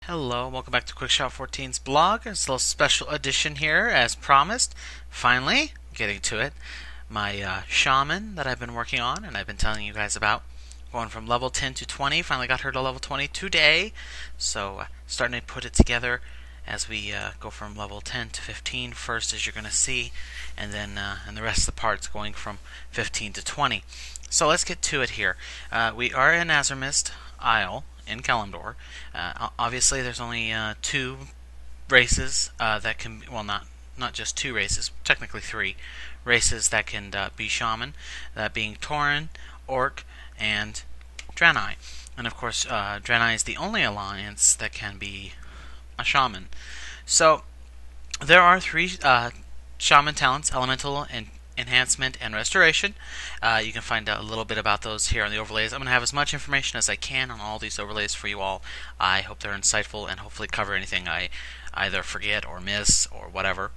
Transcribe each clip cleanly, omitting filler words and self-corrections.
Hello, welcome back to Quicks14's blog. It's a little special edition here, as promised. Finally, getting to it. My Shaman that I've been working on and I've been telling you guys about. Going from level 10 to 20. Finally got her to level 20 today. So, starting to put it together as we go from level 10 to 15 first, as you're going to see. And then and the rest of the parts going from 15 to 20. So, let's get to it here. We are in Azurmist Isle in Kalimdor. Obviously, there's only two races that can, well, not just two races, technically three races that can be shaman, that being Tauren, Orc, and Draenei. And of course, Draenei is the only alliance that can be a shaman. So there are three shaman talents: elemental and enhancement and restoration. You can find out a little bit about those here on the overlays. I'm going to have as much information as I can on all these overlays for you all. I hope they're insightful and hopefully cover anything I either forget or miss or whatever.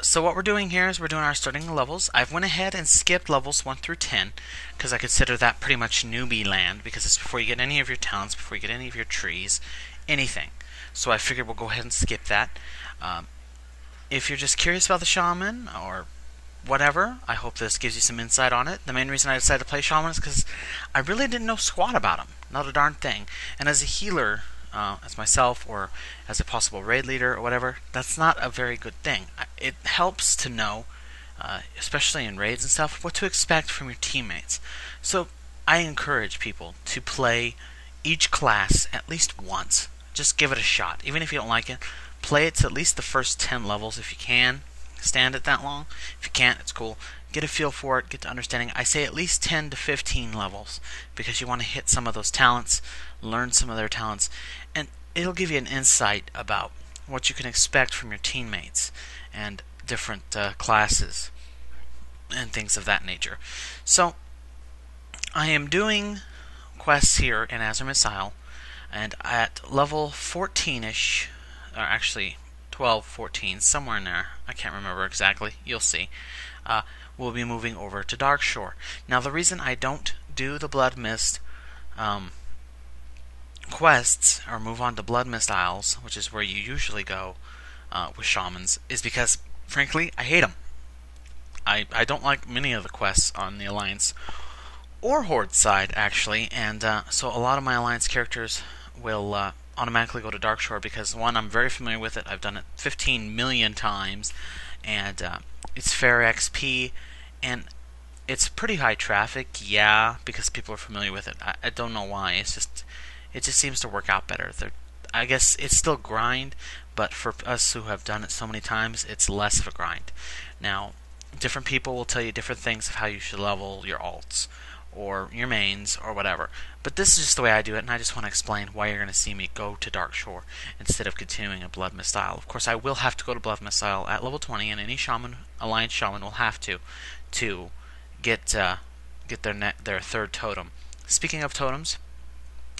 So what we're doing here is we're doing our starting levels. I've went ahead and skipped levels 1 through 10 because I consider that pretty much newbie land, because it's before you get any of your talents, before you get any of your trees, anything. So I figured we'll go ahead and skip that. If you're just curious about the shaman or whatever, I hope this gives you some insight on it. The main reason I decided to play Shaman is because I really didn't know squat about him. Not a darn thing. And as a healer, as myself, or as a possible raid leader or whatever, that's not a very good thing. It helps to know, especially in raids and stuff, what to expect from your teammates. So I encourage people to play each class at least once. Just give it a shot. Even if you don't like it, play it to at least the first 10 levels if you can. Stand it that long. If you can't, it's cool. Get a feel for it, get to understanding. I say at least 10 to 15 levels because you want to hit some of those talents, learn some of their talents, and it'll give you an insight about what you can expect from your teammates and different classes and things of that nature. So, I am doing quests here in Azurmist Isle, and at level 14-ish, or actually 12, 14, somewhere in there. I can't remember exactly. You'll see. We'll be moving over to Darkshore. Now, the reason I don't do the Blood Mist quests or move on to Blood Mist Isles, which is where you usually go with shamans, is because, frankly, I hate them. I don't like many of the quests on the Alliance or Horde side, actually, and so a lot of my Alliance characters will automatically go to Darkshore because, one, I'm very familiar with it. I've done it 15 million times, and it's fair XP, and it's pretty high traffic, yeah, because people are familiar with it. I don't know why. It just seems to work out better. I guess it's still grind, but for us who have done it so many times, it's less of a grind. Now, different people will tell you different things of how you should level your alts or your mains, or whatever. But this is just the way I do it, and I just want to explain why you're going to see me go to Darkshore instead of continuing a Blood Mist Isle. Of course, I will have to go to Blood Mist Isle at level 20, and any shaman, Alliance shaman, will have to get their third totem. Speaking of totems,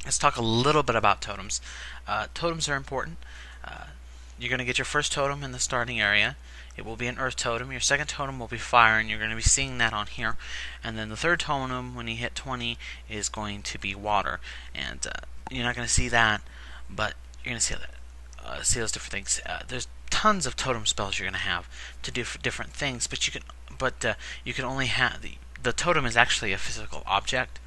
let's talk a little bit about totems. Totems are important. You're going to get your first totem in the starting area. It will be an earth totem. Your second totem will be fire, and you're going to be seeing that on here. And then the third totem, when you hit 20, is going to be water. And you're not going to see that, but you're going to see that. See those different things. There's tons of totem spells you're going to have to do for different things, but you can only have the totem is actually a physical object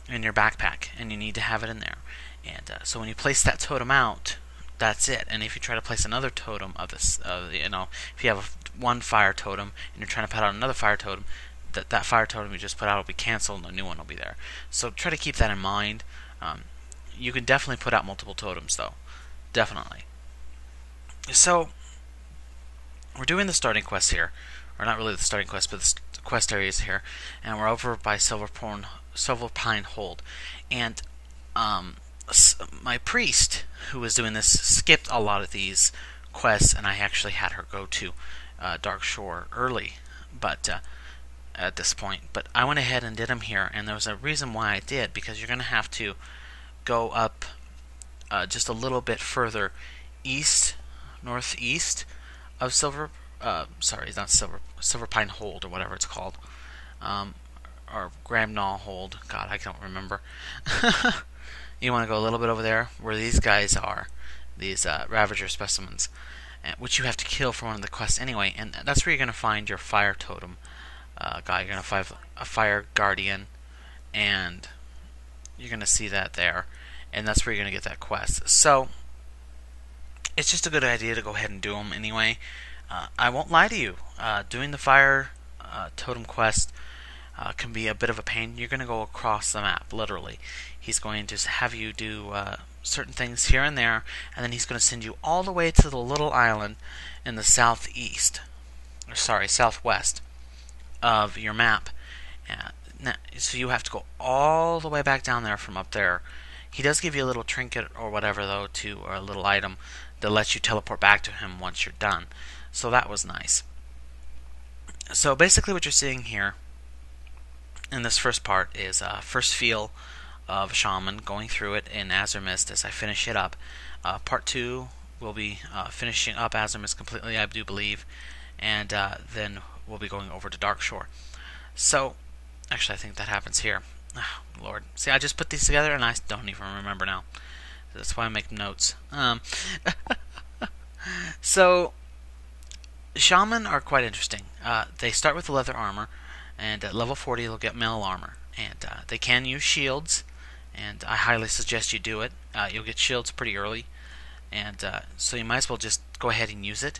in your backpack, and you need to have it in there. And so when you place that totem out, that's it. And if you try to place another totem of this, if you have one fire totem and you're trying to put out another fire totem, that fire totem you just put out will be canceled and a new one will be there. So try to keep that in mind. You can definitely put out multiple totems, though. Definitely. So we're doing the starting quest here, or not really the starting quest, but the quest areas here, and we're over by Silverpine Hold, and my priest who was doing this skipped a lot of these quests, and I actually had her go to Darkshore early, but at this point. But I went ahead and did them here, and there was a reason why I did, because you're going to have to go up just a little bit further northeast of Silverpine Hold, or whatever it's called, or Grabnall Hold. God, I don't remember. You want to go a little bit over there where these guys are. these Ravager specimens, which you have to kill for one of the quests anyway. And that's where you're going to find your fire totem guy. You're going to find a fire guardian, and you're going to see that there, and that's where you're going to get that quest. So it's just a good idea to go ahead and do them anyway. I won't lie to you, doing the fire totem quest can be a bit of a pain. You're going to go across the map, literally. He's going to have you do certain things here and there, and then he's going to send you all the way to the little island in the southwest of your map. So you have to go all the way back down there from up there. He does give you a little trinket or whatever, though, or a little item that lets you teleport back to him once you're done. So that was nice. So basically what you're seeing here in this first part is first feel of Shaman, going through it in Azuremist as I finish it up. Part 2 will be finishing up Azuremist completely, I do believe, and then we'll be going over to Darkshore. So, actually I think that happens here. Oh, Lord. See, I just put these together and I don't even remember now. That's why I make notes. So, Shaman are quite interesting. They start with leather armor, and at level 40 they'll get metal armor. And they can use shields, and I highly suggest you do it. You'll get shields pretty early, and so you might as well just go ahead and use it.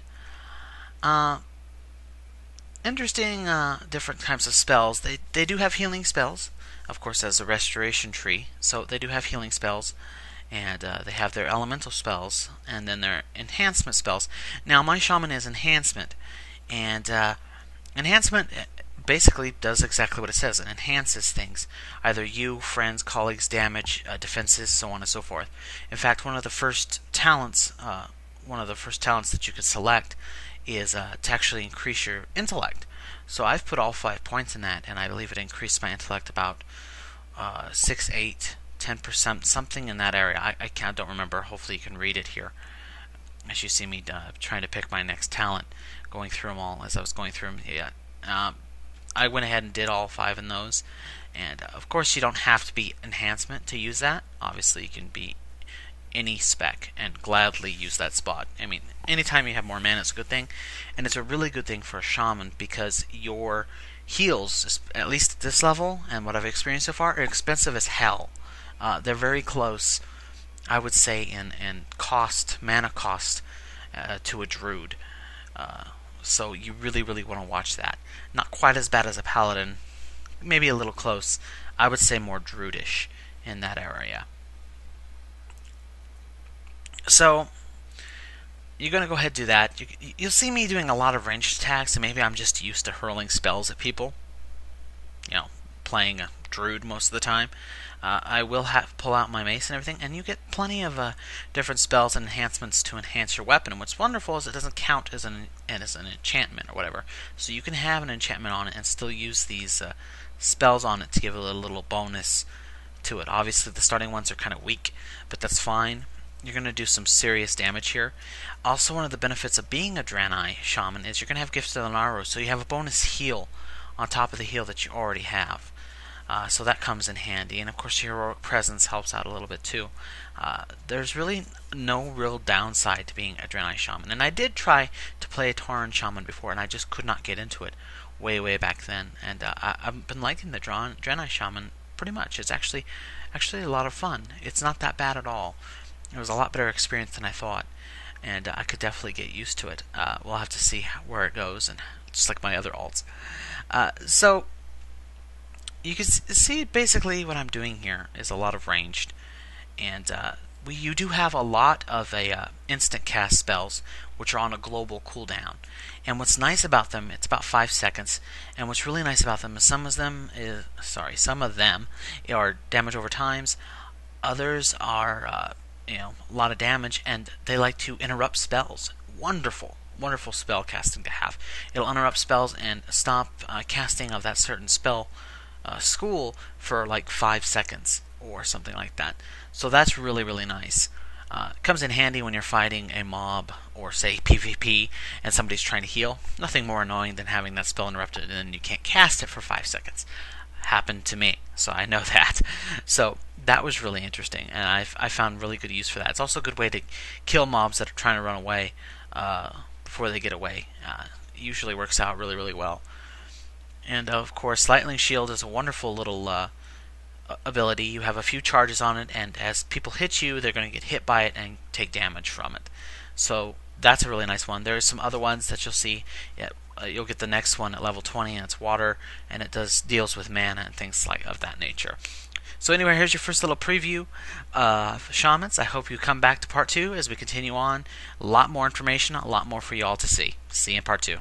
Interesting different types of spells. They do have healing spells, of course, as a restoration tree, so they do have healing spells. And they have their elemental spells, and then their enhancement spells. Now, my Shaman is enhancement, and enhancement basically does exactly what it says. It enhances things, either you, friends, colleagues, damage, defenses, so on and so forth. In fact, one of the first talents that you could select is to actually increase your intellect. So I've put all 5 points in that, and I believe it increased my intellect about 6, 8. 10%, something in that area. I don't remember. Hopefully you can read it here as you see me trying to pick my next talent, going through them all as I was going through them. Yeah, I went ahead and did all 5 in those, and of course you don't have to be enhancement to use that. Obviously you can be any spec and gladly use that spot. I mean, anytime you have more mana, it's a good thing, and it's a really good thing for a Shaman because your heals, at least at this level and what I've experienced so far, are expensive as hell. They're very close, I would say, in mana cost to a druid. So you really, really want to watch that. Not quite as bad as a paladin, maybe a little close. I would say more druidish in that area. So you're going to go ahead and do that. You'll see me doing a lot of ranged attacks, and maybe I'm just used to hurling spells at people. You know, playing a druid most of the time. I will pull out my mace and everything, and you get plenty of different spells and enhancements to enhance your weapon. And what's wonderful is it doesn't count as an enchantment or whatever. So you can have an enchantment on it and still use these spells on it to give it a little bonus to it. Obviously, the starting ones are kind of weak, but that's fine. You're going to do some serious damage here. Also, one of the benefits of being a Draenei Shaman is you're going to have Gifts of the Naru, so you have a bonus heal on top of the heal that you already have. So that comes in handy, and of course your heroic presence helps out a little bit too. There's really no real downside to being a Draenei Shaman, and I did try to play a Tauren Shaman before, and I just could not get into it way back then. And I've been liking the Draenei Shaman pretty much. It's actually a lot of fun. It's not that bad at all. It was a lot better experience than I thought, and I could definitely get used to it. We'll have to see where it goes, and just like my other alts. So you can see basically what I'm doing here is a lot of ranged, and you do have a lot of instant cast spells which are on a global cooldown. And what's nice about them, it's about 5 seconds. And what's really nice about them is some of them are damage over times. Others are a lot of damage, and they like to interrupt spells. Wonderful spell casting to have. It'll interrupt spells and stop casting of that certain spell school for like 5 seconds or something like that. So that's really nice. It comes in handy when you're fighting a mob or say PvP and somebody's trying to heal. Nothing more annoying than having that spell interrupted and then you can't cast it for 5 seconds. happened to me, so I know that. So that was really interesting, and I found really good use for that. It's also a good way to kill mobs that are trying to run away before they get away. It usually works out really, really well. And of course, Lightning Shield is a wonderful little ability. You have a few charges on it, and as people hit you, they're going to get hit by it and take damage from it. So that's a really nice one. There's some other ones that you'll see. Yeah, you'll get the next one at level 20, and it's water, and it deals with mana and things like of that nature. So anyway, here's your first little preview of Shamans. I hope you come back to part 2 as we continue on. A lot more information, a lot more for you all to see. See you in part 2.